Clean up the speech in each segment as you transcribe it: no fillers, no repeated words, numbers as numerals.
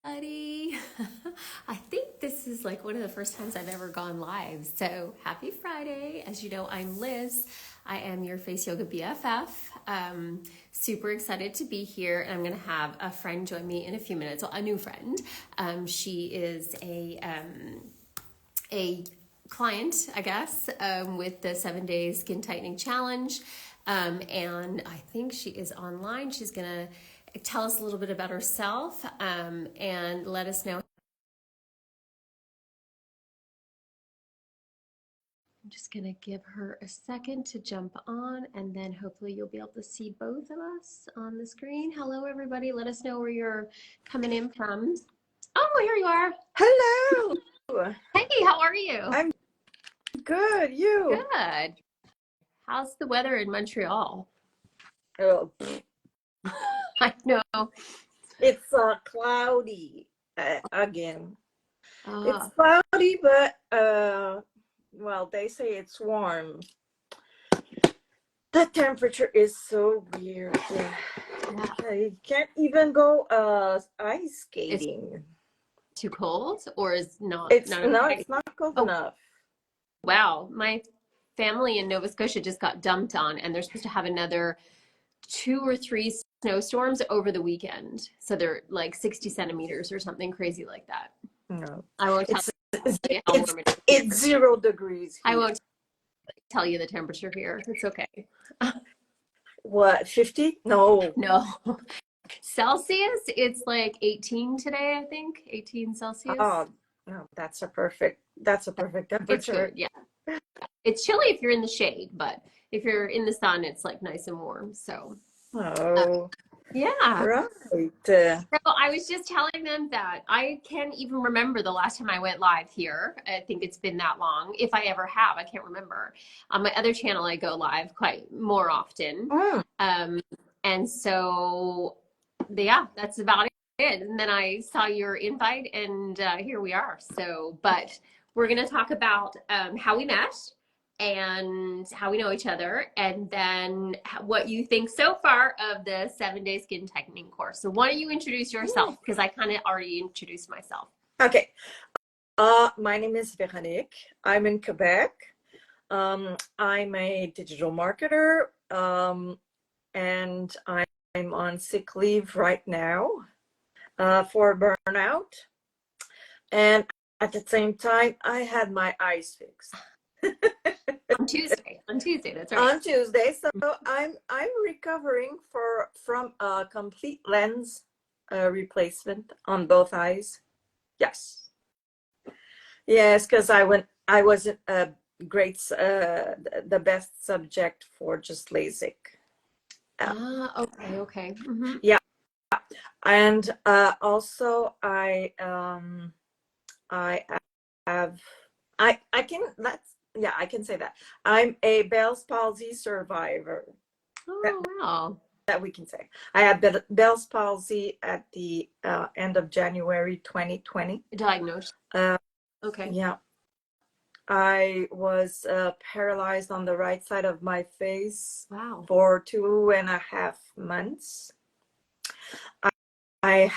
Buddy. I think this is like one of the first times I've ever gone live. So happy Friday. As you know, I'm Liz. I am your Face Yoga BFF. Super excited to be here. And I'm going to have a friend join me in a few minutes. Well, a new friend. She is a client, I guess, with the 7 day skin tightening challenge. And I think she is online. She's going to tell us a little bit about herself and let us know. I'm just going to give her a second to jump on, and then hopefully you'll be able to see both of us on the screen. Hello, everybody. Let us know where you're coming in from. Oh, here you are. Hello. Hey, how are you? I'm good. You? Good. How's the weather in Montreal? Oh, I know. it's cloudy again. It's Uh, cloudy, but well, they say it's warm. The temperature is so weird. yeah. You can't even go ice It's skating. too cold or is not It's not no, okay. it's not cold Oh, enough. wow. My family in Nova Scotia just got dumped on, and they're supposed to have another 2 or 3 snowstorms over the weekend. So they're like 60 centimeters or something crazy like that. No, I won't tell it's you how it's warm it is it's here. 0 degrees I here. won't tell you the temperature here. It's okay. What, 50? No. No. Celsius, it's like 18 today, I think. 18 Celsius. Oh, no, that's a perfect It's temperature. good. Yeah. It's chilly if you're in the shade, but if you're in the sun, it's like nice and warm. So, uh, Oh, yeah. right. So I was just telling them that I can't even remember the last time I went live here. I think it's been that long. If I ever have, I can't remember. On my other channel, I go live quite more often. Mm. Um, and so, yeah, that's about it. And then I saw your invite, and here we are. So, but we're going to talk about how we met and how we know each other, and then what you think so far of the 7 day skin tightening course. So why don't you introduce yourself? Because I kind of already introduced myself. Okay. My name is Veronique. I'm in Quebec. I'm a digital marketer, and I'm on sick leave right now for burnout. And at the same time, I had my eyes fixed. On Tuesday, that's right. On Tuesday. So I'm recovering from a complete lens replacement on both eyes. Yes, yes, because I wasn't a great the best subject for just LASIK. Okay, okay. Yeah, and also I have I can that's yeah, I can say that I'm a Bell's palsy survivor. That Oh, wow. that we can say. I had Bell's palsy at the end of January 2020. Diagnosed. Uh, Okay. yeah, I was paralyzed on the right side of my face Wow. for 2.5 months. I,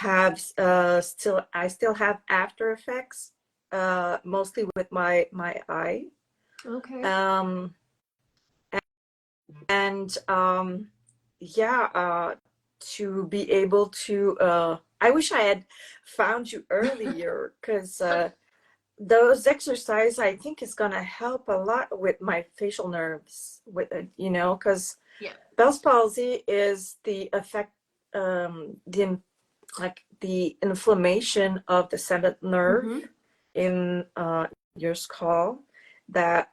I still have after effects, mostly with my eye. Okay. Um, and yeah, to be able to I wish I had found you earlier, because those exercise I think is gonna help a lot with my facial nerves, with it, because Yeah. Bell's palsy is the effect, like the inflammation of the seventh nerve Mm-hmm. in your skull, that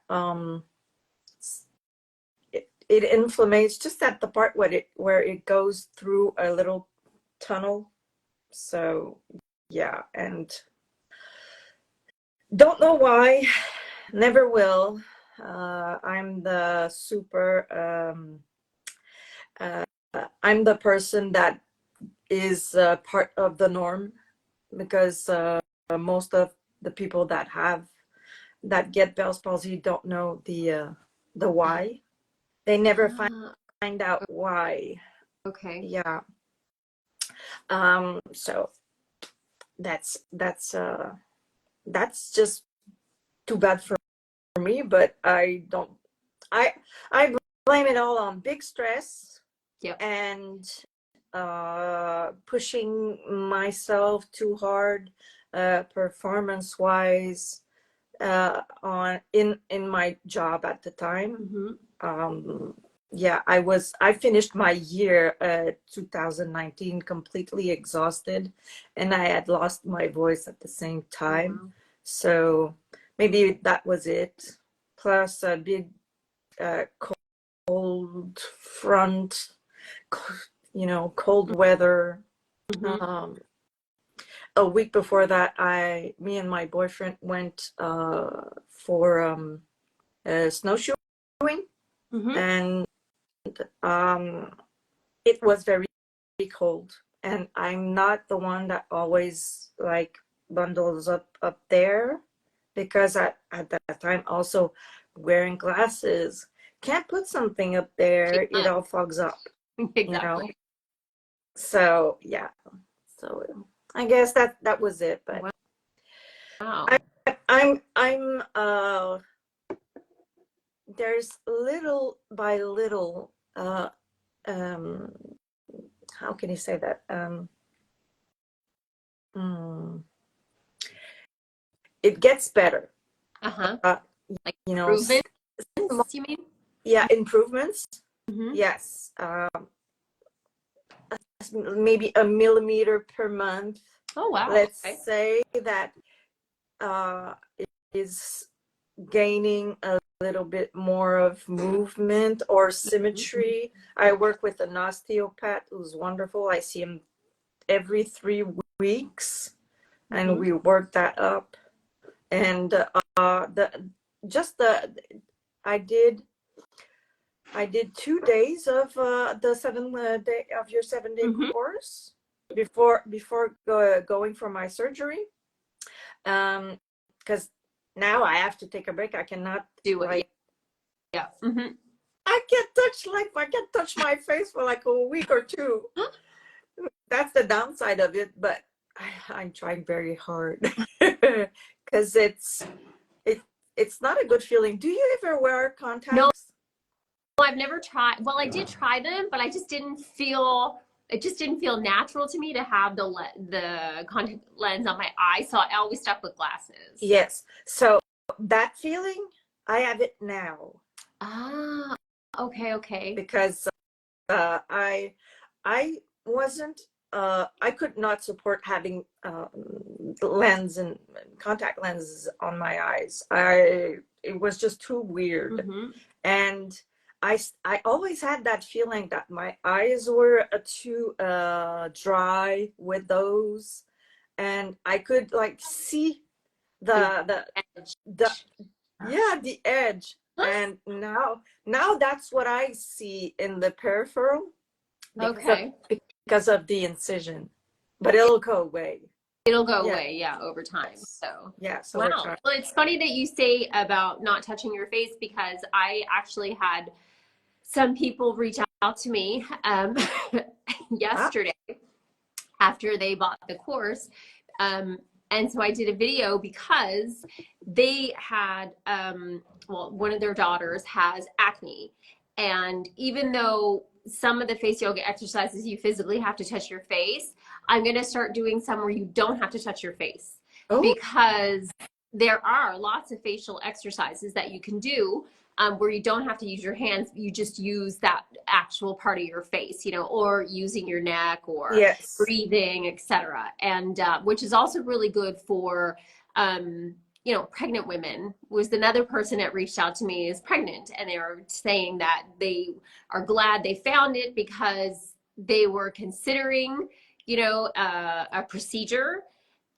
it inflames just at the part where it goes through a little tunnel. So yeah, and don't know why, never will. Uh, I'm the person that is part of the norm, because most of the people that get Bell's palsy don't know the why. They never Ah, find out why. okay. Yeah. So that's just too bad for me, but I I blame it all on big stress Yep. and pushing myself too hard, performance wise, on in my job at the time. Yeah, I finished my year 2019 completely exhausted, and I had lost my voice at the same time. Wow. So maybe that was it. Plus a big cold front, cold weather. Um, a week before that, me and my boyfriend went for snowshoeing, and it was very cold. And I'm not the one that always like bundles up there, because at that time also wearing glasses, can't put something up there, it all fogs up, Exactly. So yeah, so I guess that was it. But Wow. I'm there's little by little, um how can you say that, mm, it gets better. Uh, Like you know, improvements, you mean? yeah, improvements. Mm-hmm. Yes, maybe a millimeter per month. Oh, wow. Let's Okay. say that it is gaining a little bit more of movement or symmetry. I work with an osteopath who's wonderful. I see him every 3 weeks, and we work that up. And I did 2 days of the 7 day of your 7 day course before going for my surgery. Because now I have to take a break. I cannot Do it. like Yeah. I can't touch my face for like a week or two. That's the downside of it, but I'm trying very hard because it's not a good feeling. Do you ever wear contacts? No, I've never tried. Well, I did try them, but I just didn't feel. It just didn't feel natural to me to have the contact lens on my eye, so I always stuck with glasses. Yes. So that feeling, I have it now. Ah, okay. Because I wasn't I could not support having lens and contact lenses on my eyes. It was just too weird. And I always had that feeling that my eyes were too dry with those, and I could like see the edge. And now that's what I see in the peripheral, because of the incision, but it'll go away. It'll go away, yeah, over time. So yes, wow. Well, it's funny that you say about not touching your face, because I actually had some people reach out to me yesterday after they bought the course. And so I did a video because they had, well, one of their daughters has acne. And even though some of the face yoga exercises you physically have to touch your face, I'm going to start doing some where you don't have to touch your face. Because there are lots of facial exercises that you can do where you don't have to use your hands. You just use that actual part of your face, or using your neck or breathing, etc. And which is also really good for, pregnant women. Was another person that reached out to me is pregnant, and they were saying that they are glad they found it because they were considering, a procedure,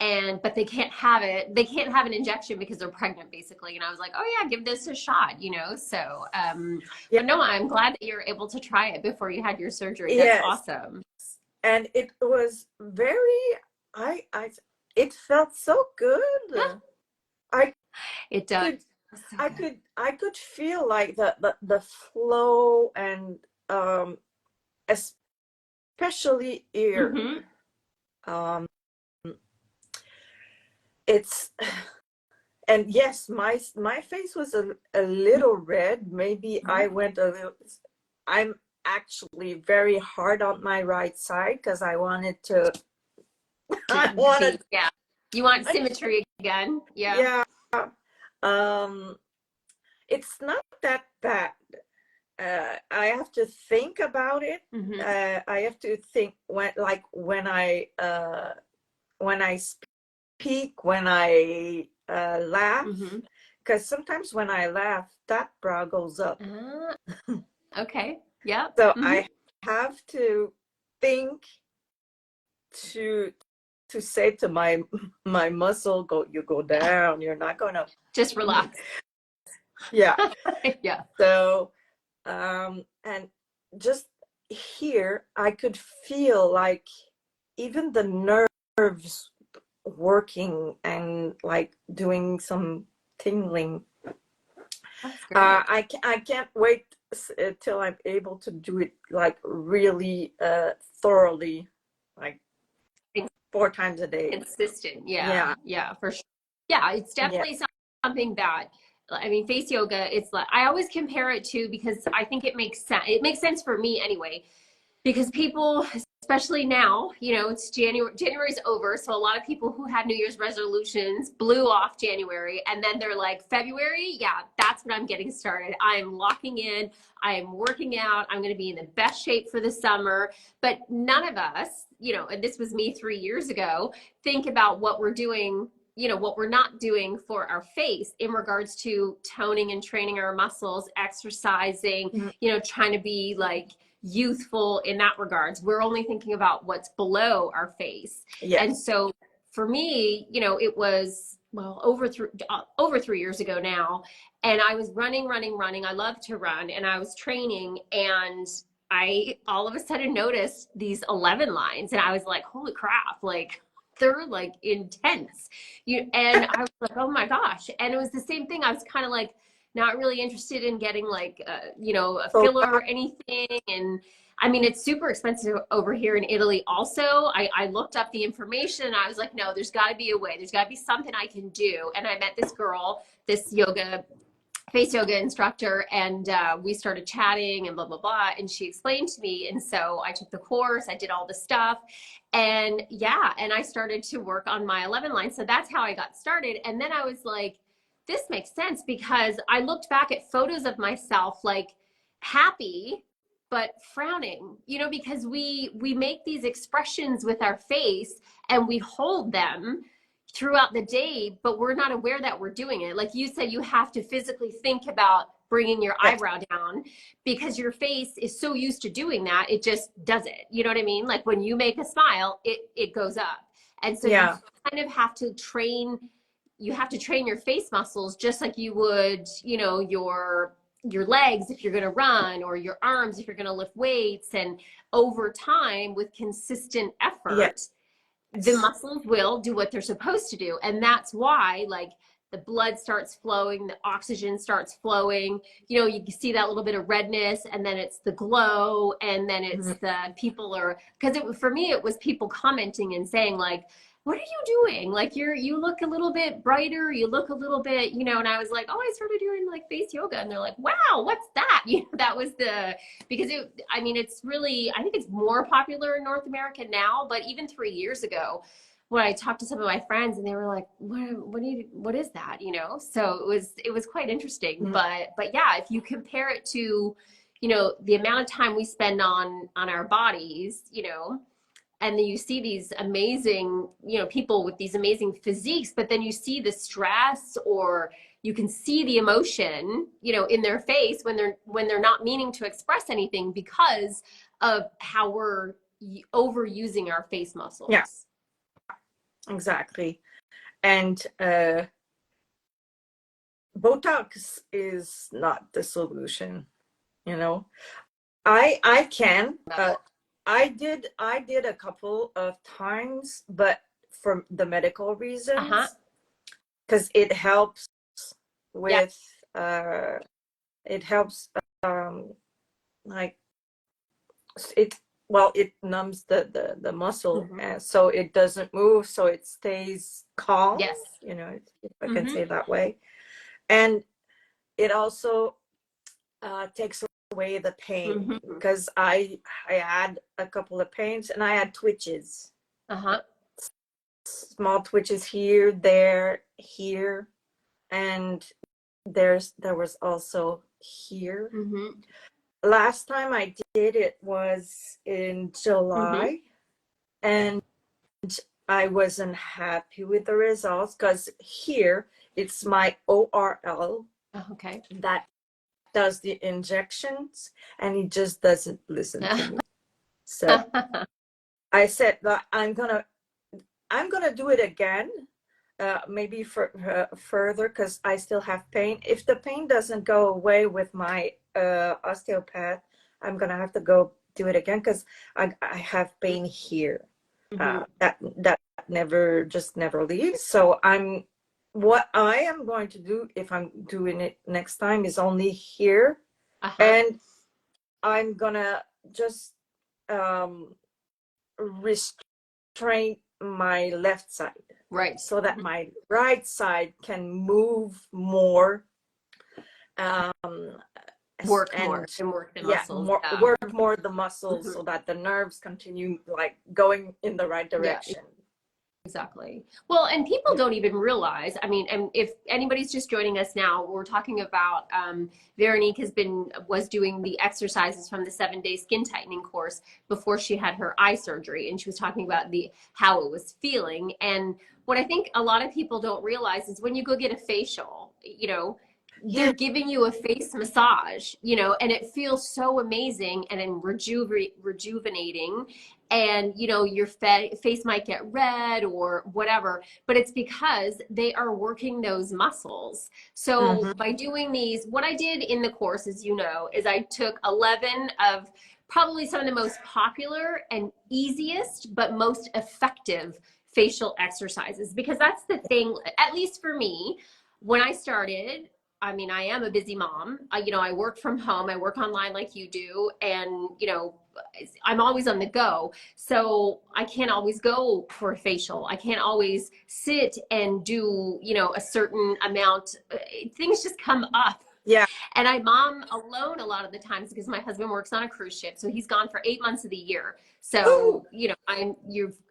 but they can't have it. They can't have an injection because they're pregnant, basically. And I was like, oh yeah, give this a shot, so but no, I'm glad that you're able to try it before you had your surgery. That's awesome. And it was very, it felt so good. It does. I could feel like the flow, and especially ear. it's and yes, my face was a little red. Maybe I went a little. I'm actually very hard on my right side because I wanted to. I wanted. Yeah. You want symmetry again? Yeah. Yeah. Um, it's not that bad. I have to think about it. I have to think when I speak, when I laugh, because sometimes when I laugh, that brow goes up. Okay. Yeah. So I have to think to say to my muscle, you go down. You're not gonna just relax. Yeah. Yeah. So and just here I could feel like even the nerves working and like doing some tingling. That's great. I can't wait till I'm able to do it like really thoroughly, like 4 times a day. Consistent. Yeah. Yeah, for sure. Yeah, it's definitely something that, I mean, face yoga, it's like, I always compare it to, because I think it makes sense. It makes sense for me anyway, because people, especially now, you know, it's January's over. So a lot of people who had New Year's resolutions blew off January, and then they're like, February, yeah, that's when I'm getting started. I'm locking in, I'm working out, I'm going to be in the best shape for the summer. But none of us, you know, and this was me 3 years ago, think about what we're doing, you know, what we're not doing for our face in regards to toning and training our muscles, exercising, you know, trying to be like youthful in that regards. We're only thinking about what's below our face. And so for me, you know, it was, well, over 3 years ago now, and I was running. I love to run, and I was training, and I all of a sudden noticed these 11 lines, and I was like, holy crap, like they're like intense. And I was like, oh my gosh. And it was the same thing. I was kind of like not really interested in getting like you know, a filler or anything. And I mean, it's super expensive over here in Italy also. I looked up the information, and I was like, no, there's got to be a way. There's got to be something I can do. And I met this girl, this face yoga instructor, and we started chatting and blah blah blah, and she explained to me, and so I took the course, I did all the stuff, and yeah, and I started to work on my 11 line. So that's how I got started. And then I was like, this makes sense, because I looked back at photos of myself like happy but frowning, you know, because we make these expressions with our face, and we hold them throughout the day, but we're not aware that we're doing it. Like you said, you have to physically think about bringing your eyebrow down, because your face is so used to doing that, it just does it. You know what I mean? Like when you make a smile, it goes up. And so you kind of have to train, your face muscles just like you would, you know, your legs if you're going to run, or your arms if you're going to lift weights. And over time, with consistent effort, the muscles will do what they're supposed to do. And that's why, like, the blood starts flowing, the oxygen starts flowing, you know, you can see that little bit of redness, and then it's the glow, and then it's the people are, because for me, it was people commenting and saying like, what are you doing? Like you look a little bit brighter, you look a little bit, you know. And I was like, oh, I started doing like face yoga, and they're like, wow, what's that? You know, that was because I mean, it's really, I think it's more popular in North America now, but even 3 years ago, when I talked to some of my friends, and they were like, what is that? You know? So it was quite interesting. But yeah, if you compare it to, you know, the amount of time we spend on our bodies, you know, and then you see these amazing, you know, people with these amazing physiques, but then you see the stress, or you can see the emotion, you know, in their face when they're not meaning to express anything, because of how we're overusing our face muscles. Yeah, exactly. And Botox is not the solution, you know. I can I did a couple of times, but for the medical reasons, because it helps with it helps like well, it numbs the muscle, Mhm. so it doesn't move, so it stays calm, Yes. if I can Hmm. say it that way. And it also takes away the pain, Hmm. because I had a couple of pains and I had twitches, Uh-huh. small twitches here, there, here, and there was also here. Hmm. Last time I did it was in Hmm. July, and I wasn't happy with the results, because here it's my ORL Oh, okay. that does the injections, and he just doesn't listen to me. So I said that I'm gonna do it again, maybe for further, because I still have pain. If the pain doesn't go away with my osteopath, I'm gonna have to go do it again, because I have pain here, Hmm. that never leaves. So what I am going to do, if I'm doing it next time, is only here, Uh-huh. and I'm gonna just um, restrain my left side, Right. so that Mhm. my right side can move more, um, Work more and and work the yeah, muscles. Yeah. work more the muscles, Mhm. so that the nerves continue like going in the right Yeah, direction. exactly. Well, and people Yeah. don't even realize, I mean, and if anybody's just joining us now, we're talking about Veronique was doing the exercises from the 7 day skin tightening course before she had her eye surgery. And she was talking about how it was feeling. And what I think a lot of people don't realize is when you go get a facial, they're Yeah. giving you a face massage, and it feels so amazing and then rejuvenating. And your face might get red or whatever, but it's because they are working those muscles. So Hmm. by doing these, what I did in the course, as you know, is I took 11 of probably some of the most popular and easiest but most effective facial exercises, because that's the thing, at least for me, when I started. I mean, I am a busy mom. I work from home. I work online like you do, and I'm always on the go. So I can't always go for a facial. I can't always sit and do, a certain amount. Things just come up. Yeah. And I mom alone a lot of the times because my husband works on a cruise ship. So he's gone for 8 months of the year. Ooh. So, you're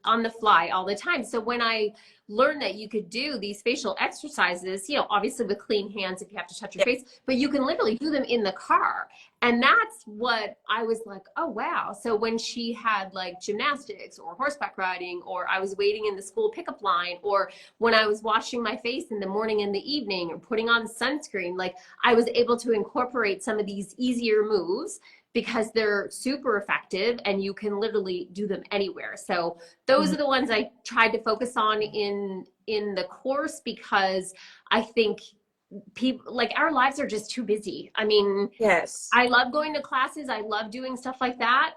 on the fly all the time. So when I learned that you could do these facial exercises, obviously with clean hands if you have to touch your Yeah. face, but you can literally do them in the car. And that's what I was like, oh, wow. So when she had like gymnastics or horseback riding, or I was waiting in the school pickup line, or when I was washing my face in the morning and the evening, or putting on sunscreen, like I was able to incorporate some of these easier moves because they're super effective and you can literally do them anywhere. So those Mhm. are the ones I tried to focus on in the course, because I think people, like, our lives are just too busy. I mean, Yes. I love going to classes, I love doing stuff like that,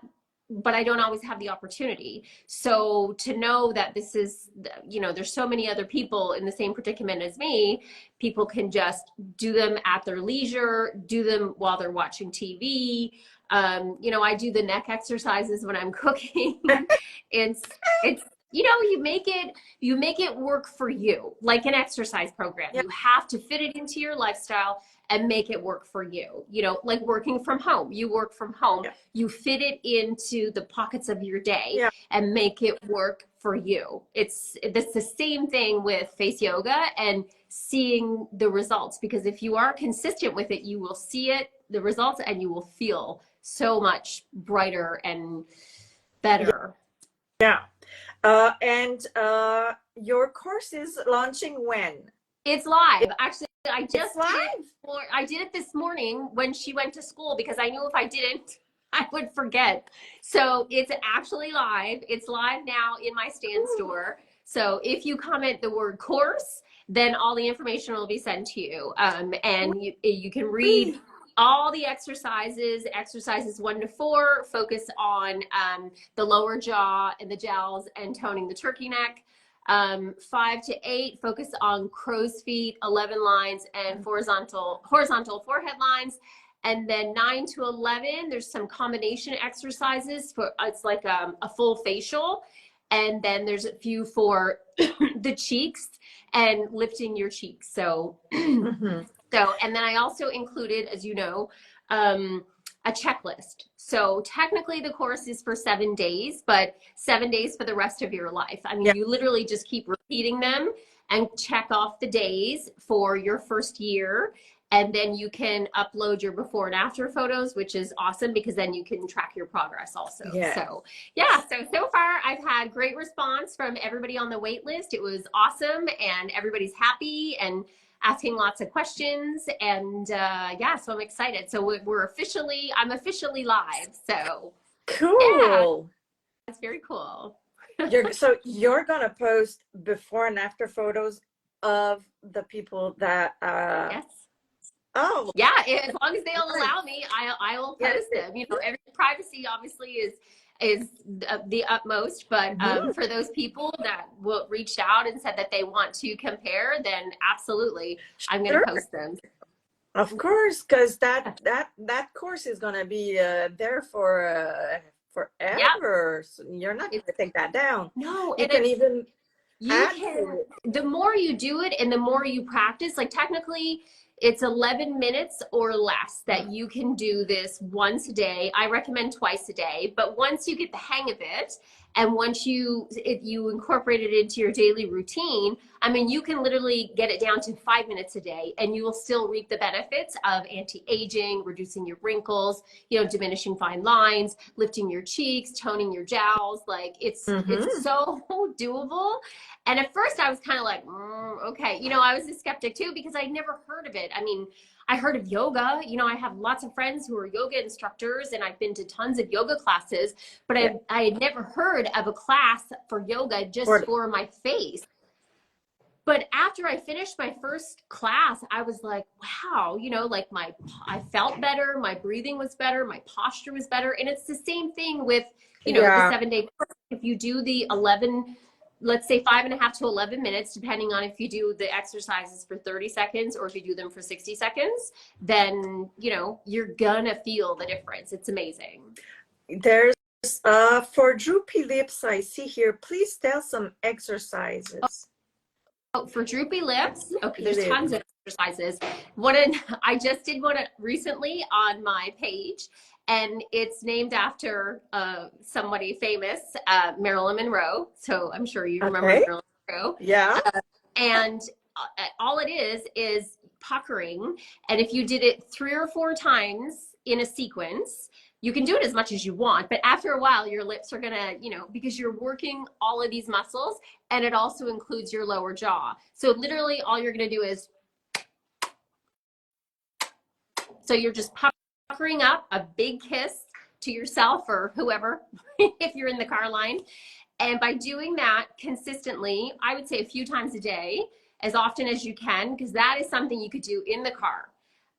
but I don't always have the opportunity. So to know that this is, there's so many other people in the same predicament as me, people can just do them at their leisure, do them while they're watching TV. I do the neck exercises when I'm cooking. It's you make it work for you, like an exercise program. Yeah. You have to fit it into your lifestyle and make it work for you. Like working from home. You work from home, Yeah. you fit it into the pockets of your day Yeah. and make it work for you. It's the same thing with face yoga and seeing the results, because if you are consistent with it, you will see the results, and you will feel so much brighter and Yeah. better. Yeah. And your course is launching when? It's live. Actually, I It's just did it. live. I did it this morning when she went to school, because I knew if I didn't, I would forget. So it's actually live. It's live now in my stand Ooh. store. So if you comment the word course, then all the information will be sent to you. And you can read Ooh. all the exercises 1 to 4, focus on the lower jaw and the jowls and toning the turkey neck. 5 to 8, focus on crow's feet, 11 lines, and horizontal forehead lines. And then 9 to 11, there's some combination exercises for, it's like a full facial. And then there's a few for the cheeks and lifting your cheeks. So, Mm-hmm. and then I also included, as you know, a checklist. So technically the course is for 7 days, but 7 days for the rest of your life. I mean, Yeah. you literally just keep repeating them and check off the days for your first year. And then you can upload your before and after photos, which is awesome because then you can track your progress also. Yeah. So yeah, so far I've had great response from everybody on the wait list. It was awesome and everybody's happy and asking lots of questions. And yeah, so I'm excited. So I'm officially live. So yeah, Cool. it's very cool. So you're gonna post before and after photos of the people that Yes. oh Yeah, as long as they'll allow me, I will yeah. post them. You know, every privacy obviously is the utmost, but for those people that reached out and said that they want to compare, then absolutely, I'm going to Sure. post them. Of course, because that course is gonna be there for forever. So you're not gonna take that down. No, You and can even you add to can, it. the more you do it and the more you practice, like technically it's 11 minutes or less that you can do this once a day. I recommend twice a day, but once you get the hang of it and once you incorporate it into your daily routine, I mean, you can literally get it down to 5 minutes a day and you will still reap the benefits of anti-aging, reducing your wrinkles, you know, diminishing fine lines, lifting your cheeks, toning your jowls. Like it's so doable. And at first I was kind of like, okay. You know, I was a skeptic too because I'd never heard of it. I mean, I heard of yoga. You know, I have lots of friends who are yoga instructors and I've been to tons of yoga classes, but I had never heard of a class for yoga just for my face. But after I finished my first class, I was like, wow, you know, like I felt better. My breathing was better. My posture was better. And it's the same thing with, you know, the 7-day course. If you do the 11, let's say 5.5 to 11 minutes, depending on if you do the exercises for 30 seconds or if you do them for 60 seconds, then, you know, you're gonna feel the difference. It's amazing. There's for droopy lips, I see here, please tell some exercises. Oh, for droopy lips, okay, there's tons of exercises. I just did one recently on my page, and it's named after somebody famous, Marilyn Monroe. So I'm sure you remember Marilyn Monroe. Yeah. And all it is puckering. And if you did it 3 or 4 times in a sequence, you can do it as much as you want, but after a while, your lips are gonna, you know, because you're working all of these muscles and it also includes your lower jaw. So literally all you're gonna do is, so you're just puckering up a big kiss to yourself or whoever, if you're in the car line. And by doing that consistently, I would say a few times a day, as often as you can, because that is something you could do in the car.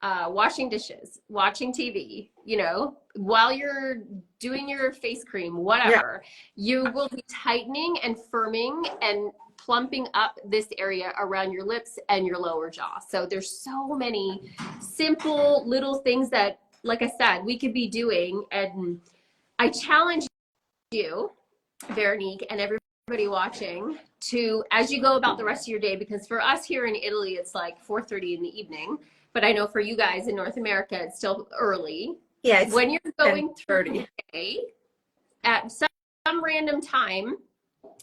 Washing dishes, watching TV, you know, while you're doing your face cream, whatever, you will be tightening and firming and plumping up this area around your lips and your lower jaw. So there's so many simple little things that, like I said, we could be doing. And I challenge you, Veronique, and everybody watching to, as you go about the rest of your day, because for us here in Italy, it's like 4:30 in the evening. But I know for you guys in North America, it's still early. Yeah. When you're going through the day, at some random time,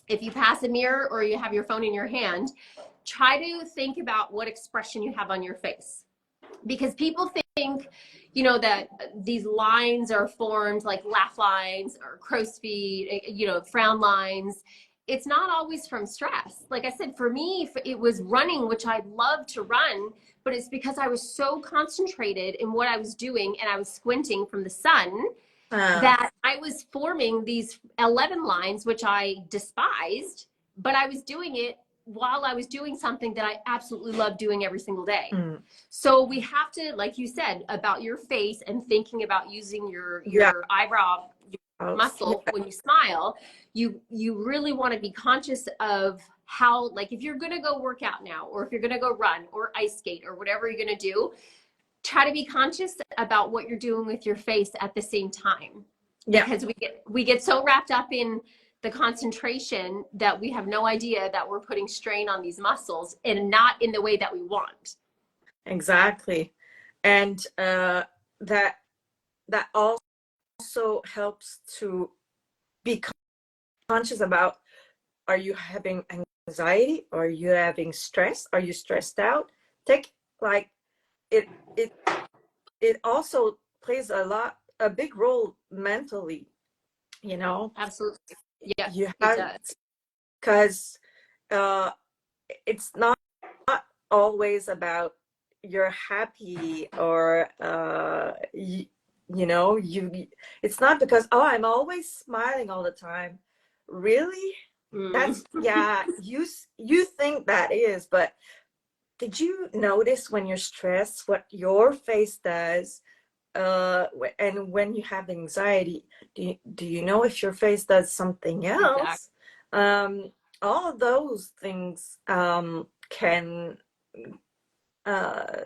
if you pass a mirror or you have your phone in your hand, try to think about what expression you have on your face. Because people think, you know, that these lines are formed like laugh lines or crow's feet, you know, frown lines. It's not always from stress. Like I said, for me, it was running, which I love to run, but it's because I was so concentrated in what I was doing and I was squinting from the sun that I was forming these 11 lines, which I despised, but I was doing it while I was doing something that I absolutely love doing every single day. So we have to, like you said, about your face and thinking about using your eyebrow muscle when you smile, you really want to be conscious of how, like if you're going to go work out now, or if you're going to go run or ice skate or whatever you're going to do, try to be conscious about what you're doing with your face at the same time, Yeah, because we get so wrapped up in the concentration that we have no idea that we're putting strain on these muscles, and not in the way that we want. exactly. And that that also helps to be conscious about, are you having anxiety? Are you having stress? Are you stressed out? Take like it it it also plays a big role mentally, you know. Absolutely. Yes, You it have, does. because it's not always about you're happy, or you know, you it's not because, oh, I'm always smiling all the time. Really? Mm. That's, yeah, you think that is, but did you notice when you're stressed what your face does? And when you have anxiety, do you know if your face does something Exactly. else? All of those things can uh,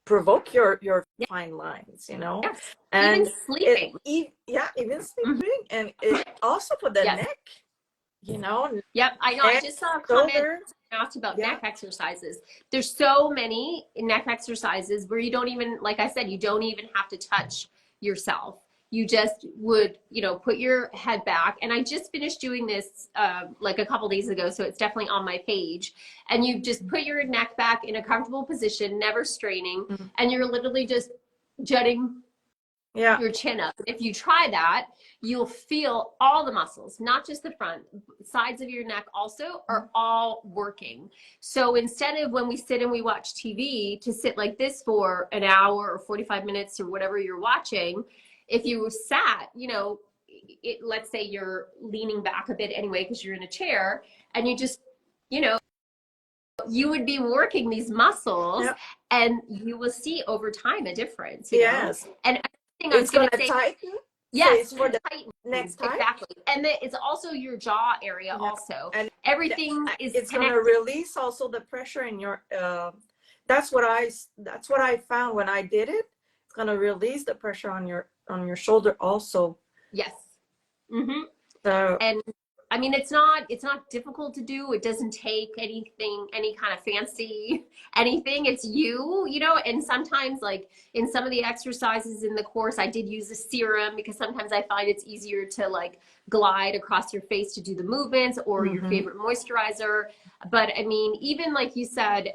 provoke your Yeah. fine lines, you know. Yes. Even And sleeping. yeah, even Mhm. sleeping, and it also for the Yes. neck, you know, Yep. I know. I neck, just saw a comment shoulder. asked about Yeah. neck exercises. There's so many neck exercises where you don't even, like I said, you don't even have to touch yourself. You just would, put your head back. And I just finished doing this like a couple days ago, so it's definitely on my page. And you just put your neck back in a comfortable position, never straining, Mhm. and you're literally just jutting Yeah. your chin up. If you try that, you'll feel all the muscles, not just the front, sides of your neck also are all working. So instead of when we sit and we watch TV, to sit like this for an hour or 45 minutes or whatever you're watching, if you sat, let's say you're leaning back a bit anyway because you're in a chair, and you just, you know, you would be working these muscles, Yeah. and you will see over time a difference. Yes. And everything I was It's going gonna to say, tighten. So yes, it's for it the next tightens, time. exactly. And it's also your jaw area Yeah. also. And Everything is it's gonna connected. release also the pressure in your. That's what I found when I did it. It's gonna release the pressure on your shoulder also. Yes. Mm-hmm. So And I mean, it's not difficult to do. It doesn't take anything, any kind of fancy anything. It's and sometimes like in some of the exercises in the course, I did use a serum because sometimes I find it's easier to like glide across your face to do the movements, or your mhm. favorite moisturizer. But I mean, even like you said,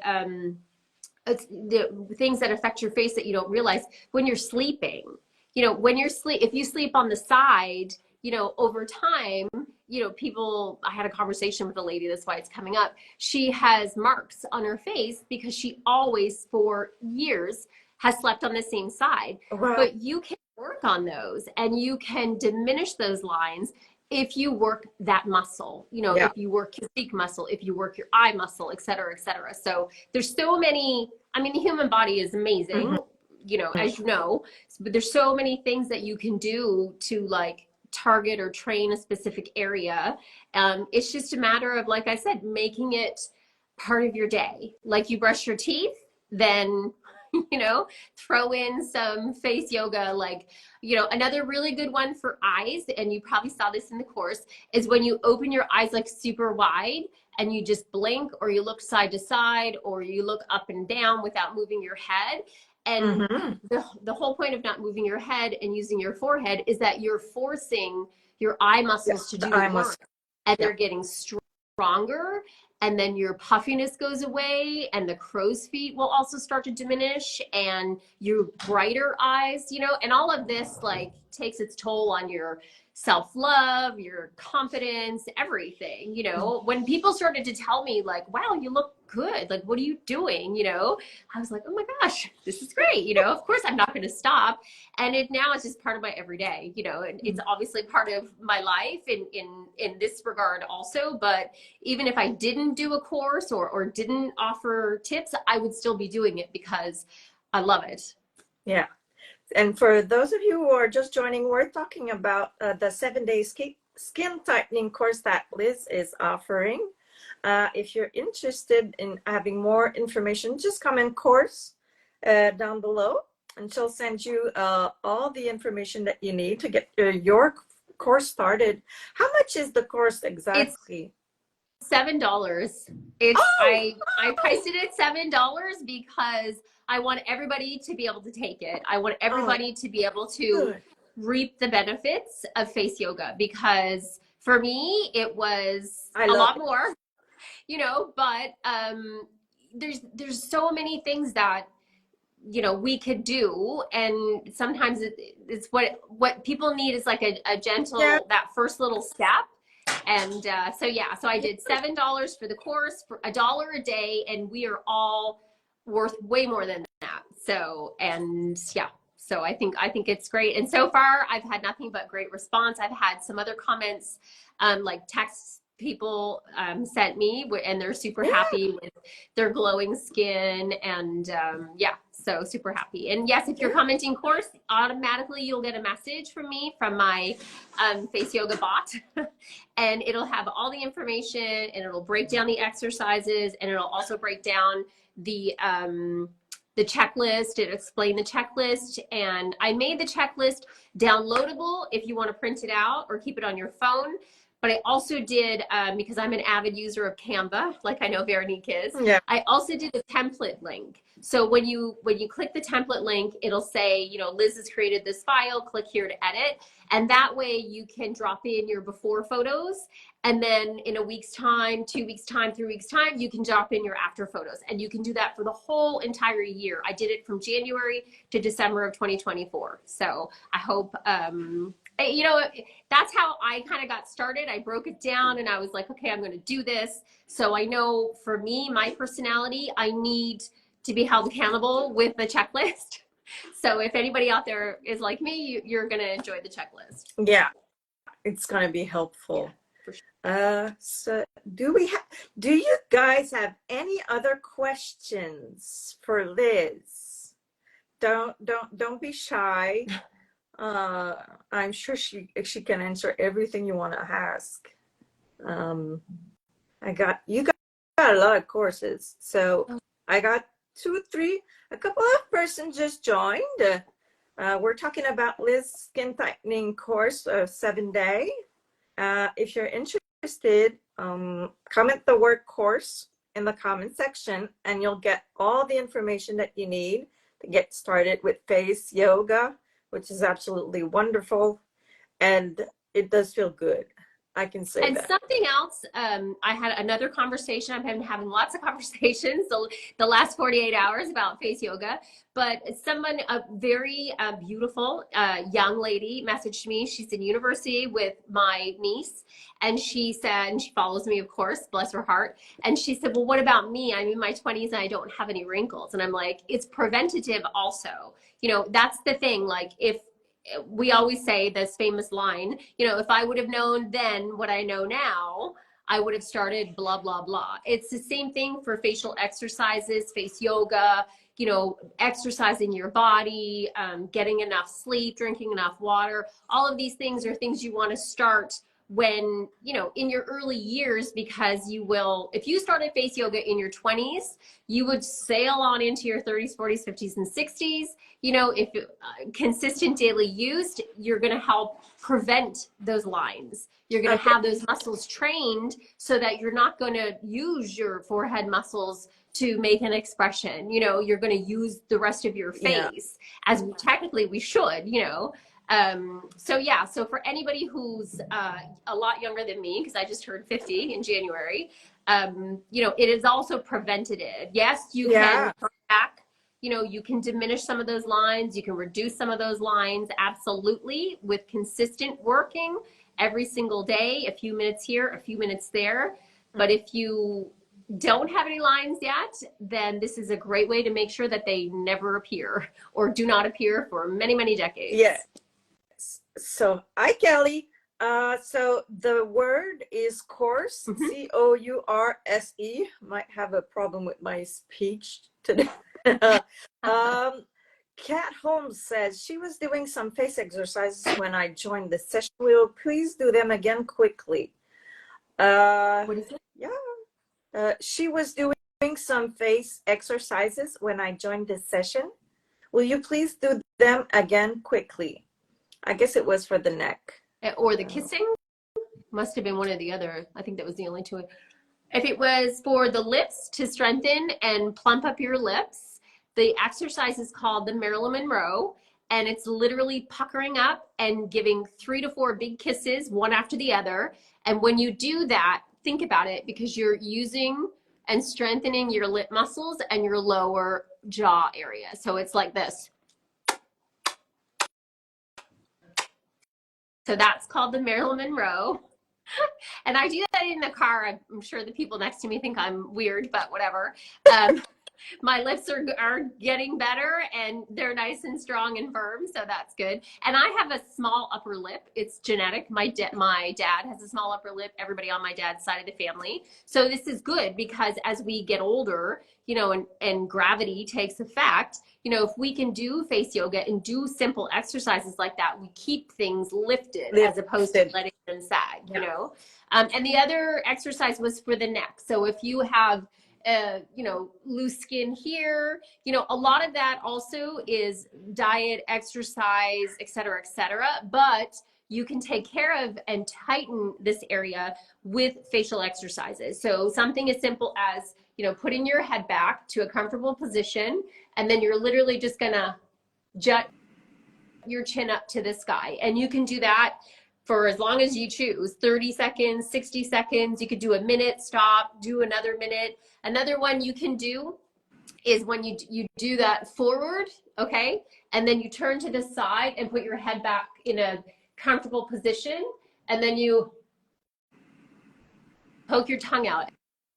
it's the things that affect your face that you don't realize when you're sleeping. If you sleep on the side, over time, people, I had a conversation with a lady, that's why it's coming up. She has marks on her face because she always, for years, has slept on the same side. Well, But you can work on those and you can diminish those lines if you work that muscle, yeah. if you work your cheek muscle, if you work your eye muscle, et cetera, et cetera. So there's so many, I mean, the human body is amazing, Mhm. as you know, but there's so many things that you can do to like target or train a specific area. It's just a matter of, like I said, making it part of your day. Like you brush your teeth, then throw in some face yoga. Like, another really good one for eyes, and you probably saw this in the course, is when you open your eyes like super wide and you just blink, or you look side to side, or you look up and down without moving your head. And Mhm. the whole point of not moving your head and using your forehead is that you're forcing your eye Yeah. muscles to The do the eye work, muscle. and Yeah. they're getting stronger, and then your puffiness goes away, and the crow's feet will also start to diminish, and your brighter eyes, and all of this like takes its toll on your self-love, your confidence, everything. When people started to tell me like, wow, you look good, like, what are you doing? I was like, oh my gosh, this is great. Of course I'm not going to stop. And now it's just part of my everyday, and it's obviously part of my life in this regard also. But even if I didn't do a course or didn't offer tips, I would still be doing it because I love it. Yeah. And for those of you who are just joining, we're talking about the 7-day skin tightening course that Liz is offering. If you're interested in having more information, just comment course down below, and she'll send you all the information that you need to get your course started. How much is the course exactly? It's $7. It's Oh, I priced it at $7 because I want everybody to be able to take it. I want oh, everybody to be able to good. reap the benefits of face yoga, because for me it was I a love lot it. more, but there's so many things that we could do, and sometimes it's what people need is like a Yeah. gentle, that first little step. And so yeah, so I did $7 for the course for $1 a day, and we are all worth way more than that. So, and yeah, so I think it's great, and so far I've had nothing but great response. I've had some other comments, like texts people sent me, and they're super Yeah. happy with their glowing skin, and yeah, so super happy. And yes, if you're Yeah. commenting course, automatically you'll get a message from me from my face yoga bot, and it'll have all the information, and it'll break down the exercises, and it'll also break down the checklist. It explained the checklist, and I made the checklist downloadable if you want to print it out or keep it on your phone. But I also did, because I'm an avid user of Canva, like I know Veronique is, Yeah. I also did a template link. So when you click the template link, it'll say, Liz has created this file, click here to edit. And that way you can drop in your before photos. And then in a week's time, 2 weeks time, 3 weeks time, you can drop in your after photos. And you can do that for the whole entire year. I did it from January to December of 2024. So I hope, that's how I kind of got started. I broke it down and I was like, okay, I'm going to do this. So I know for me, my personality, I need to be held accountable with the checklist. So if anybody out there is like me, you're going to enjoy the checklist. Yeah. It's gonna be helpful. Yeah, for sure. So do you guys have any other questions for Liz? Don't be shy. I'm sure she can answer everything you want to ask. You got a lot of courses, so I got 2, 3, a couple of persons just joined. We're talking about Liz skin tightening course, 7-day. If you're interested, comment the word course in the comment section, and you'll get all the information that you need to get started with face yoga, which is absolutely wonderful, and it does feel good. I can say And that. something else, I had another conversation. I've been having lots of conversations the last 48 hours about face yoga. But someone, a very beautiful young lady, messaged me. She's in university with my niece, and she said, and she follows me, of course, bless her heart. And she said, well, what about me? I'm in my 20s and I don't have any wrinkles. And I'm like, it's preventative also. That's the thing. Like, if we always say this famous line, if I would have known then what I know now, I would have started blah, blah, blah. It's the same thing for facial exercises, face yoga, exercising your body, getting enough sleep, drinking enough water. All of these things are things you want to start when, in your early years, because if you started face yoga in your 20s, you would sail on into your 30s, 40s, 50s, and 60s. If consistent daily used, you're going to help prevent those lines. You're going to have those muscles trained so that you're not going to use your forehead muscles to make an expression. You're going to use the rest of your face, as technically we should. So for anybody who's a lot younger than me, because I just turned 50 in January, it is also preventative. Yes, you can come back. You can diminish some of those lines. You can reduce some of those lines, absolutely, with consistent working every single day, a few minutes here, a few minutes there. But if you don't have any lines yet, then this is a great way to make sure that they never appear or do not appear for many, many decades. Yeah. So, hi, Kelly. So the word is course, COURSE. Might have a problem with my speech today. Kat Holmes says she was doing some face exercises when I joined the session. Will please do them again quickly. What is it? Yeah. She was doing doing some face exercises when I joined this session. Will you please do them again quickly? I guess it was for the neck. Or the kissing? Must have been one or the other. I think that was the only two. If it was for the lips to strengthen and plump up your lips, the exercise is called the Marilyn Monroe, and it's literally puckering up and giving 3 to 4 big kisses, one after the other. And when you do that, think about it, because you're using and strengthening your lip muscles and your lower jaw area. So it's like this. So that's called the Marilyn Monroe. And I do that in the car. I'm sure the people next to me think I'm weird, but whatever. My lips are getting better, and they're nice and strong and firm, so that's good. And I have a small upper lip. It's genetic. My dad has a small upper lip, everybody on my dad's side of the family. So this is good, because as we get older, you know, and gravity takes effect, you know, if we can do face yoga and do simple exercises like that, we keep things lifted as opposed to letting them sag, you know. And the other exercise was for the neck. So if you have you know, loose skin here, you know, a lot of that also is diet, exercise, et cetera, but you can take care of and tighten this area with facial exercises. So something as simple as, you know, putting your head back to a comfortable position, and then you're literally just gonna jut your chin up to the sky. And you can do that for as long as you choose, 30 seconds, 60 seconds. You could do a minute, stop, do another minute. Another one you can do is when you do that forward, okay? And then you turn to the side and put your head back in a comfortable position. And then you poke your tongue out.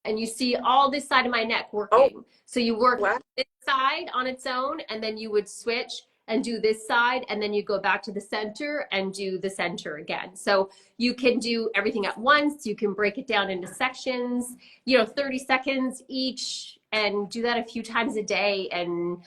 And you see all this side of my neck working. Oh. So you work this side on its own, and then you would switch and do this side, and then you go back to the center and do the center again. So you can do everything at once. You can break it down into sections, you know, 30 seconds each, and do that a few times a day. And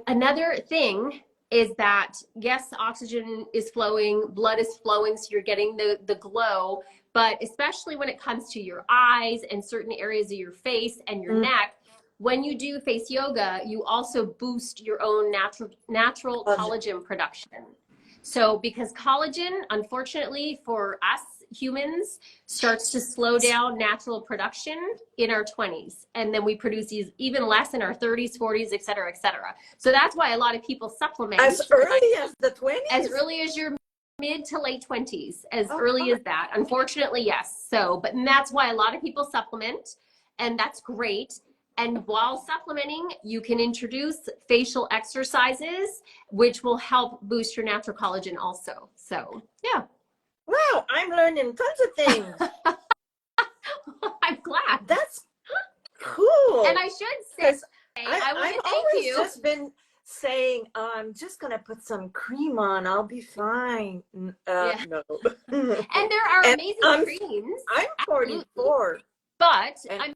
another thing is that, yes, oxygen is flowing, blood is flowing, so you're getting the glow, but especially when it comes to your eyes and certain areas of your face and your neck, when you do face yoga, you also boost your own natural collagen production. So because collagen, unfortunately for us humans, starts to slow down natural production in our 20s. And then we produce even less in our 30s, 40s, et cetera, et cetera. So that's why a lot of people supplement. As early as the 20s? As early as your mid to late 20s, as early as that. Unfortunately, yes. So, but that's why a lot of people supplement, and that's great. And while supplementing, you can introduce facial exercises, which will help boost your natural collagen also. So, yeah. Wow, I'm learning tons of things. I'm glad. That's cool. And I should say, I want to thank you. I've always just been saying, I'm just going to put some cream on. I'll be fine. No. And there are amazing creams. I'm 44. But I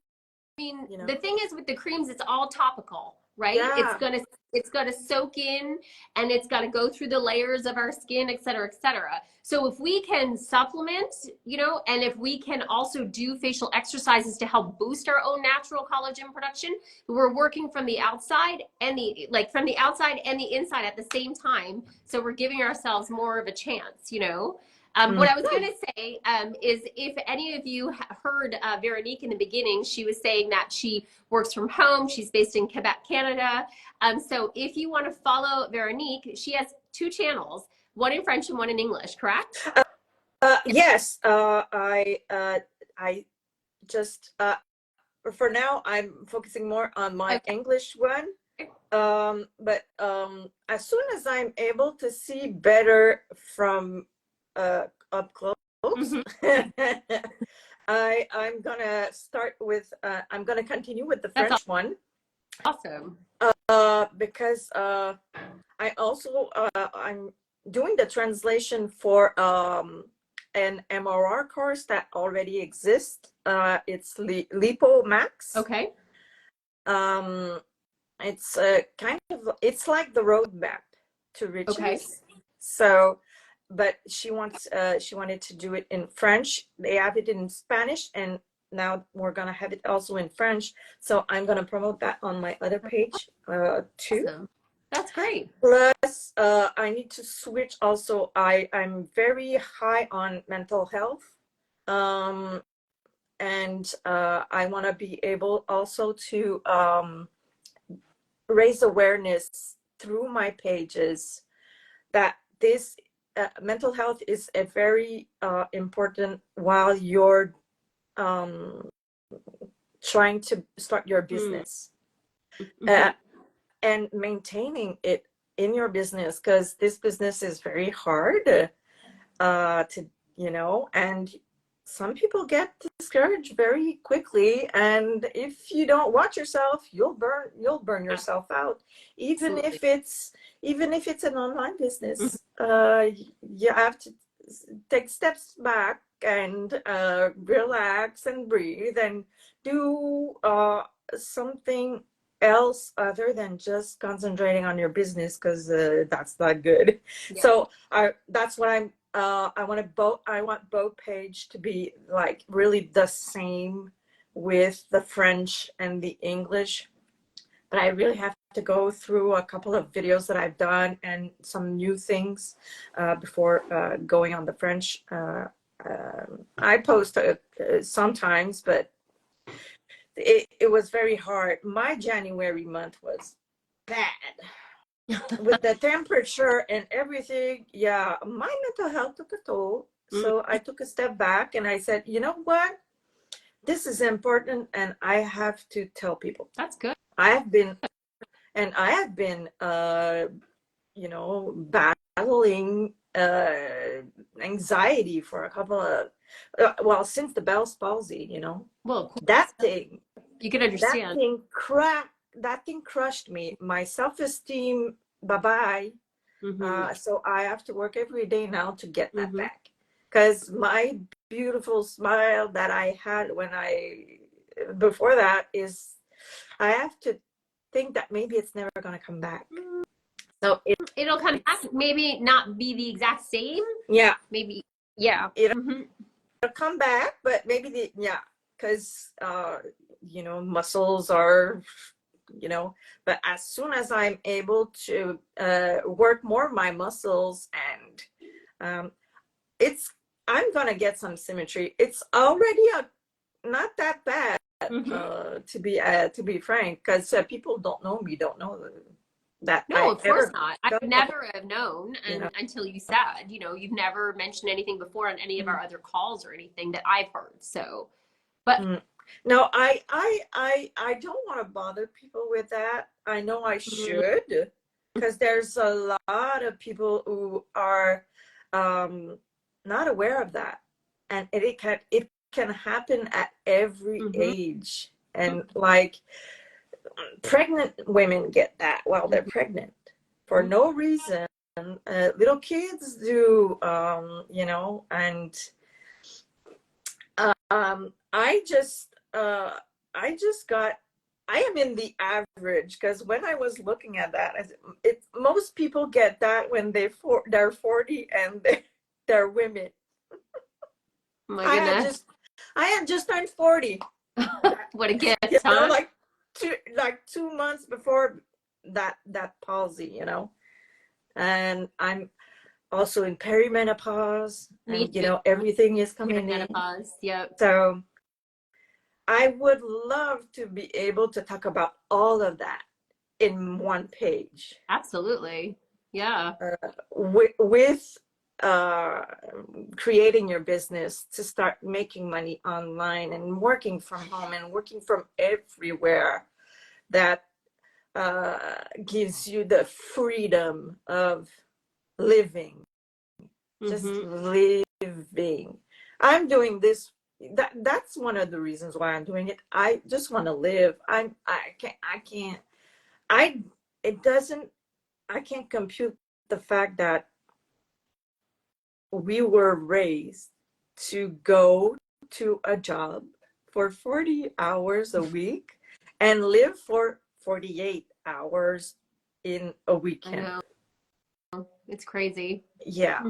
mean, you know, the thing is with the creams, it's all topical, right? Yeah. It's gonna soak in, and it's got to go through the layers of our skin, et cetera, et cetera. So if we can supplement, you know, and if we can also do facial exercises to help boost our own natural collagen production, we're working from the outside and from the outside and the inside at the same time. So we're giving ourselves more of a chance, you know. What I was going to say is, if any of you heard Veronique in the beginning, she was saying that she works from home. She's based in Quebec, Canada. So if you want to follow Veronique, she has 2 channels, one in French and one in English, correct? Yes. I just, for now, I'm focusing more on my English one. But as soon as I'm able to see better from up close, I'm gonna start with I'm gonna continue with the French one. Awesome. Because I also I'm doing the translation for an MRR course that already exists. It's Lipo Max. Okay. It's it's like the roadmap to riches. So, but she wanted to do it in French. They have it in Spanish and now we're gonna have it also in French. So I'm gonna promote that on my other page too. Awesome. That's great. Plus, I need to switch also. I'm very high on mental health. And I want to be able also to raise awareness through my pages that this mental health is a very important while you're trying to start your business. And maintaining it in your business, because this business is very hard to, and some people get discouraged very quickly, and if you don't watch yourself, you'll burn yourself out. Even if it's an online business, you have to take steps back and relax and breathe and do something else other than just concentrating on your business, because that's not good. Yeah. So that's what I want both page to be like really the same with the French and the English, but I really have to go through a couple of videos that I've done and some new things before going on the French. I post sometimes, but it was very hard. My January month was bad. With the temperature and everything, yeah, my mental health took a toll. So I took a step back and I said, you know what? This is important and I have to tell people. That's good. I have been battling anxiety for a couple of, since the Bell's palsy, Well, that thing. You can understand. That thing crushed me. My self-esteem, bye-bye. So I have to work every day now to get that back. Because my beautiful smile that I had before that I have to think that maybe it's never going to come back. So it'll come back, maybe not be the exact same. Yeah. Maybe, yeah. It'll come back, but maybe because muscles are, but as soon as I'm able to work more my muscles, and I'm gonna get some symmetry. It's already not that bad, to be frank, because people don't know that. No, of course not. I would never have known until you said, you've never mentioned anything before on any of our other calls or anything that I've heard. So, but no, I don't want to bother people with that. I know I should, because there's a lot of people who are not aware of that, and it can happen at every age, and like pregnant women get that while they're pregnant for no reason. Little kids do, and I am in the average, because when I was looking at that, most people get that when they're 40 and they're women. My goodness. I had just turned 40. What a gift, huh? Like 2 months before that palsy, and I'm also in perimenopause, and everything is coming in. Yep. So I would love to be able to talk about all of that in one page. Absolutely. Yeah. With creating your business to start making money online and working from home and working from everywhere, that gives you the freedom of living. Just living. I'm doing this. That's one of the reasons why I'm doing it. I just want to live. I can't compute the fact that we were raised to go to a job for 40 hours a week and live for 48 hours in a weekend. I know. It's crazy. Yeah.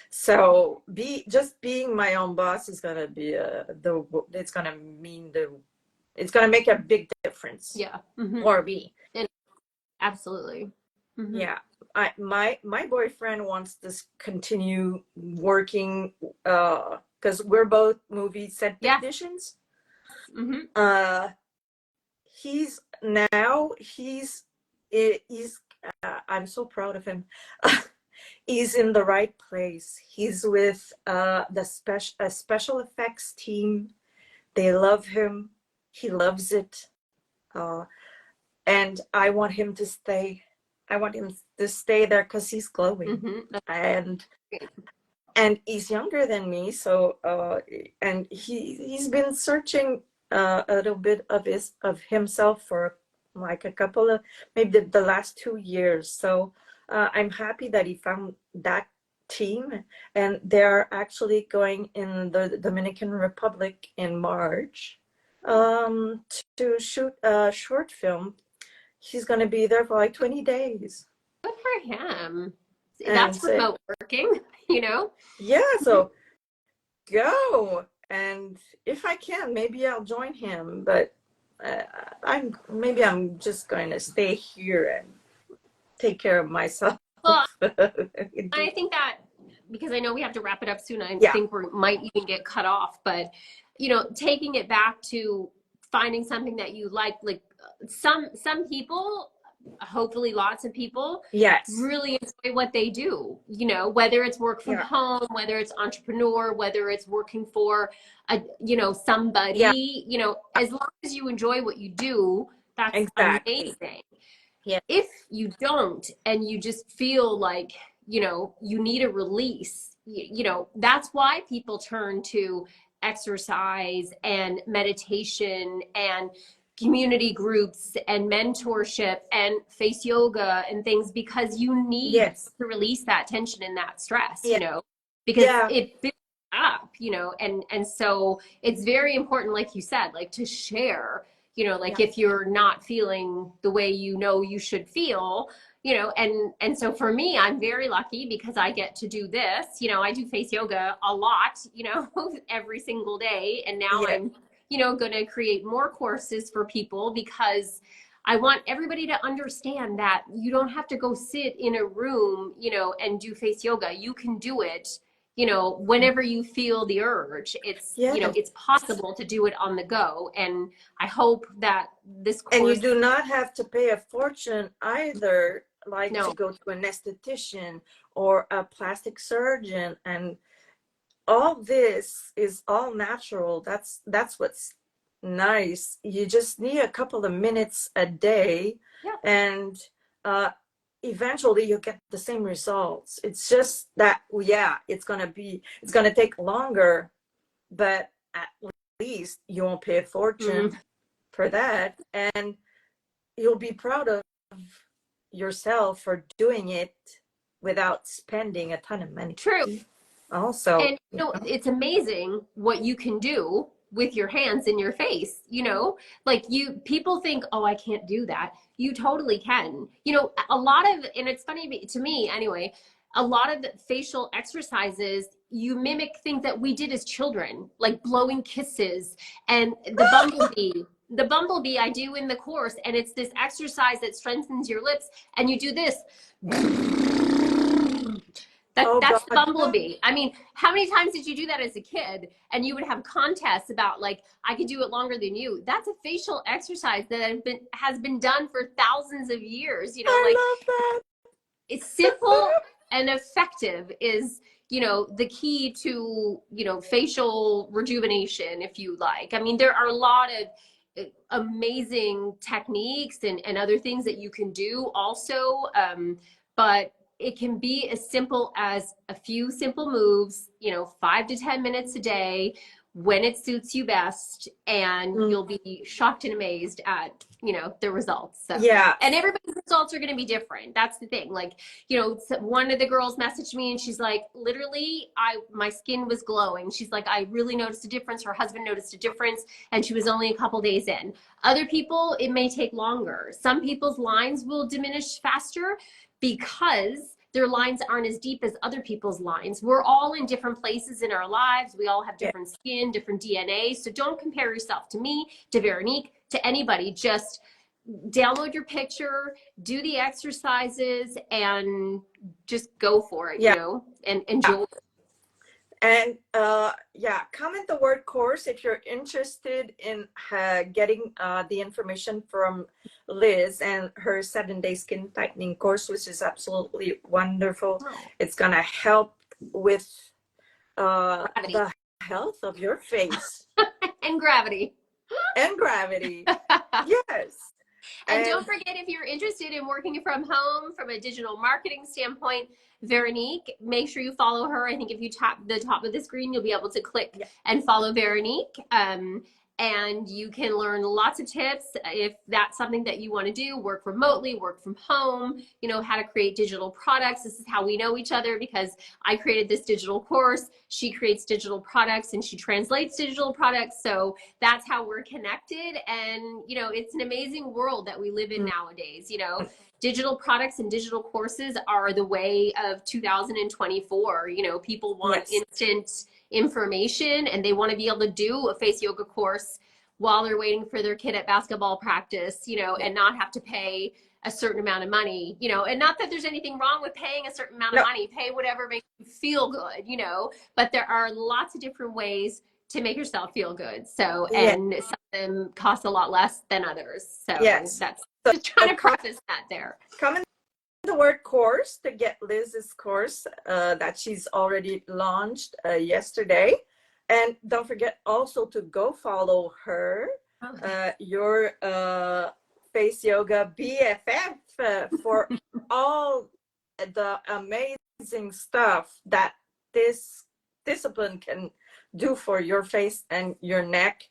So just being my own boss is gonna be it's gonna make a big difference Yeah. Hmm. for me. And absolutely. Hmm. Yeah, my boyfriend wants to continue working because we're both movie set Yeah. technicians. Hmm. Uh, he's now he's I'm so proud of him. He's in the right place. He's with the special effects team. They love him. He loves it. Uh, and I want him to stay. I want him to stay there because he's glowing, Hmm. That's and great. he's younger than me. So and he's been searching a little bit of himself for like a couple of maybe the last 2 years. So I'm happy that he found that team, and they're actually going in the Dominican Republic in March to shoot a short film. He's going to be there for like 20 days. Good for him. And That's so, remote working, you know? yeah, so go. And if I can, maybe I'll join him. But uh, I'm just going to stay here and take care of myself. Well, I think that because I know we have to wrap it up soon, I Yeah, think we might even get cut off, but you know, taking it back to finding something that you like some people, hopefully lots of people yes, really enjoy what they do, you know, whether it's work from yeah, home, whether it's entrepreneur, whether it's working for a, you know, yeah, somebody, you know, as long as you enjoy what you do, that's exactly. amazing. Yeah, If you don't and you just feel like, you know, you need a release, you know, that's why people turn to exercise and meditation and community groups and mentorship and face yoga and things, because you need yes, to release that tension and that stress, you yeah, know, because yeah, it builds up, you know, and so it's very important, like you said, like to share, you know, like yeah, if you're not feeling the way you know you should feel, you know, and so for me, I'm very lucky because I get to do this. You know, I do face yoga a lot, you know, every single day, and now yeah, I'm, you know, going to create more courses for people because I want everybody to understand that you don't have to go sit in a room, you know, and do face yoga. You can do it, you know, whenever you feel the urge. It's, you know, yeah. it's possible to do it on the go. And I hope that this And you course, do not have to pay a fortune either, like to no, go to an esthetician or a plastic surgeon. And all this is all natural. That's what's nice. You just need a couple of minutes a day, yeah, and uh, eventually you get the same results. It's just that, yeah, it's gonna take longer, but at least you won't pay a fortune mhm, for that, and you'll be proud of yourself for doing it without spending a ton of money. true. Also, And you know, it's amazing what you can do with your hands in your face, you know? Like you people think, "Oh, I can't do that." You totally can. You know, a lot of, and it's funny to me anyway, a lot of the facial exercises you mimic things that we did as children, like blowing kisses and the bumblebee I do in the course, and it's this exercise that strengthens your lips, and you do this. oh That's the God, bumblebee. I mean, how many times did you do that as a kid? And you would have contests about like, I could do it longer than you. That's a facial exercise that has been done for thousands of years. You know, like I love it's simple and effective is, you know, the key to, you know, facial rejuvenation, if you like. I mean, there are a lot of amazing techniques and other things that you can do also. But it can be as simple as a few simple moves, you know, 5 to 10 minutes a day when it suits you best, and that. you'll be shocked and amazed at, you know, the results. So, Yeah, and everybody's results are going to be different. That's the thing. Like, you know, one of the girls messaged me and she's like, literally, my skin was glowing. She's like, I really noticed a difference. Her husband noticed a difference, and she was only a couple days in. Other people, it may take longer. Some people's lines will diminish faster because their lines aren't as deep as other people's lines. We're all in different places in our lives. We all have Yeah. different skin, different DNA. So don't compare yourself to me, to Veronique, to anybody. Just download your picture, do the exercises, and just go for it, Yeah. and enjoy. And yeah, comment the word course if you're interested in getting the information from Liz and her 7-day skin tightening course, which is absolutely wonderful. Oh. It's going to help with Gravity. the health of your face And gravity. and gravity. Yes. And don't forget, if you're interested in working from home from a digital marketing standpoint, Veronique, make sure you follow her. I think if you tap the top of the screen, you'll be able to click and follow Veronique. And you can learn lots of tips if that's something that you want to do, work remotely, work from home, how to create digital products. This is how we know each other, because I created this digital course. She creates digital products and she translates digital products. So that's how we're connected. And, it's an amazing world that we live in nowadays. Digital products and digital courses are the way of 2024. People want instant information, and they want to be able to do a face yoga course while they're waiting for their kid at basketball practice, and not have to pay a certain amount of money, and not that there's anything wrong with paying a certain amount of money. Pay whatever makes you feel good, but there are lots of different ways to make yourself feel good. So, and some of them cost a lot less than others. So that's just trying to preface that there. Comment the word course to get Liz's course that she's already launched yesterday. And don't forget also to go follow her, your face yoga BFF, for all the amazing stuff that this discipline can do for your face and your neck.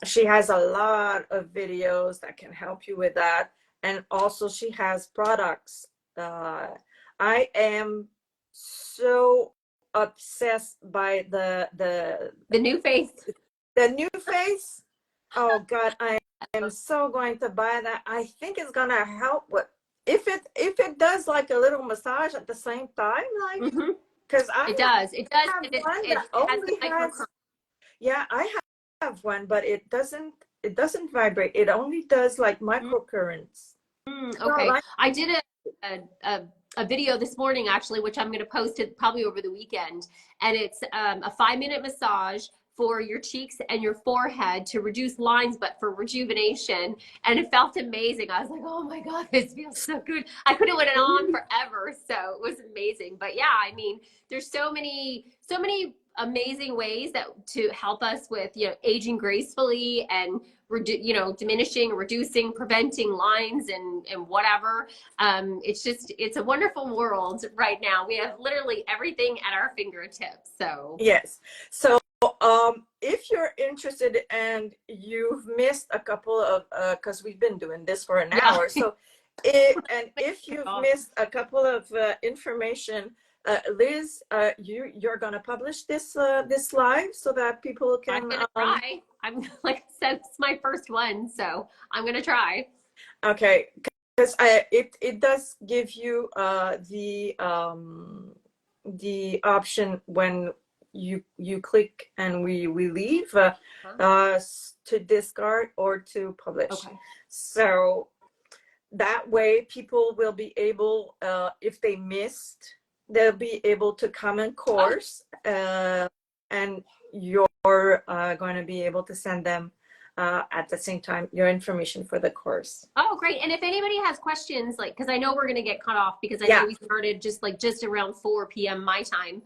She has a lot of videos that can help you with that. And also she has products. I am so obsessed by the new face. The new face. Oh God, I am so going to buy that. I think it's gonna help with if it does like a little massage at the same time, like because it does. It has the microcurrent. Yeah, I have one, but it doesn't vibrate. It only does like microcurrents. Okay. I did a video this morning, actually, which I'm going to post it probably over the weekend. And it's a 5-minute massage for your cheeks and your forehead to reduce lines, but for rejuvenation. And it felt amazing. I was like, oh my God, this feels so good. I could have went on forever. So it was amazing. But yeah, I mean, there's so many amazing ways that to help us with, aging gracefully and diminishing, reducing, preventing lines and whatever. It's a wonderful world right now. We have literally everything at our fingertips. So yes. So if you're interested and you've missed a couple of because we've been doing this for an hour, so if you've missed a couple of information, Liz, you're gonna publish this this live so that people can. I'm gonna try. I'm like I said, it's my first one, so I'm gonna try. Okay, because it does give you the option when you click and we leave to discard or to publish. Okay. So that way people will be able, if they missed, they'll be able to come in course, and you're going to be able to send them at the same time your information for the course. Oh, great. And if anybody has questions, like, because I know we're going to get cut off because I know we started just around 4 p.m. my time.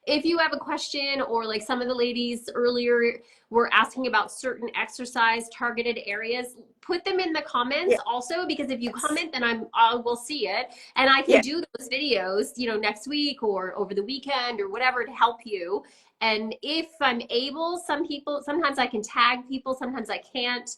If you have a question, or like some of the ladies earlier were asking about certain exercise targeted areas, put them in the comments also, because if you comment, then I will see it, and I can do those videos, next week or over the weekend or whatever to help you. And if I'm able, sometimes I can tag people, sometimes I can't.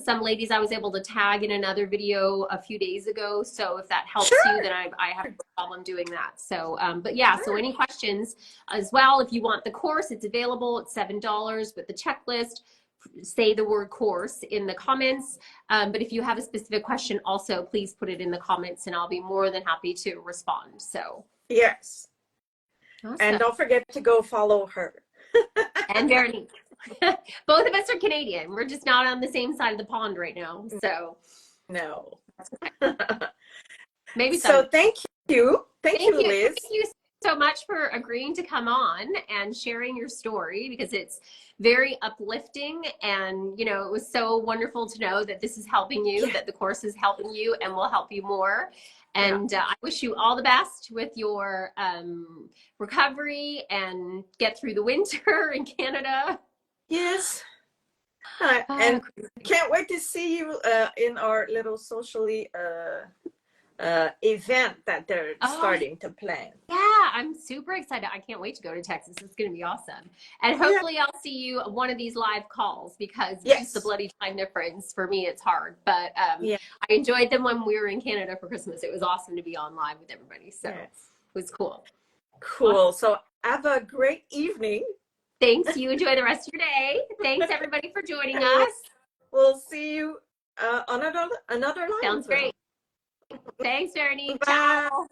Some ladies I was able to tag in another video a few days ago. So if that helps you, then I have no problem doing that. So, but yeah, so any questions as well, if you want the course, it's available. It's $7 with the checklist, say the word course in the comments. But if you have a specific question, also please put it in the comments, and I'll be more than happy to respond. So Yes. awesome. And don't forget to go follow her. And Veronique. Both of us are Canadian. We're just not on the same side of the pond right now. So No. maybe so. Thank you. Thank you, you. Liz. Thank you so much for agreeing to come on and sharing your story, because it's very uplifting, and you know, it was so wonderful to know that this is helping you, that the course is helping you and will help you more. And I wish you all the best with your recovery and get through the winter in Canada. Yes. And can't wait to see you in our little socially event that they're starting to plan. Yeah, I'm super excited. I can't wait to go to Texas. It's going to be awesome. And hopefully I'll see you one of these live calls, because just the bloody time difference, for me, it's hard. But I enjoyed them when we were in Canada for Christmas. It was awesome to be on live with everybody. So it was cool. Cool. Awesome. So have a great evening. Thanks. You enjoy the rest of your day. Thanks, everybody, for joining us. We'll see you on another live. Sounds great. Thanks, Veronique. Bye. Ciao.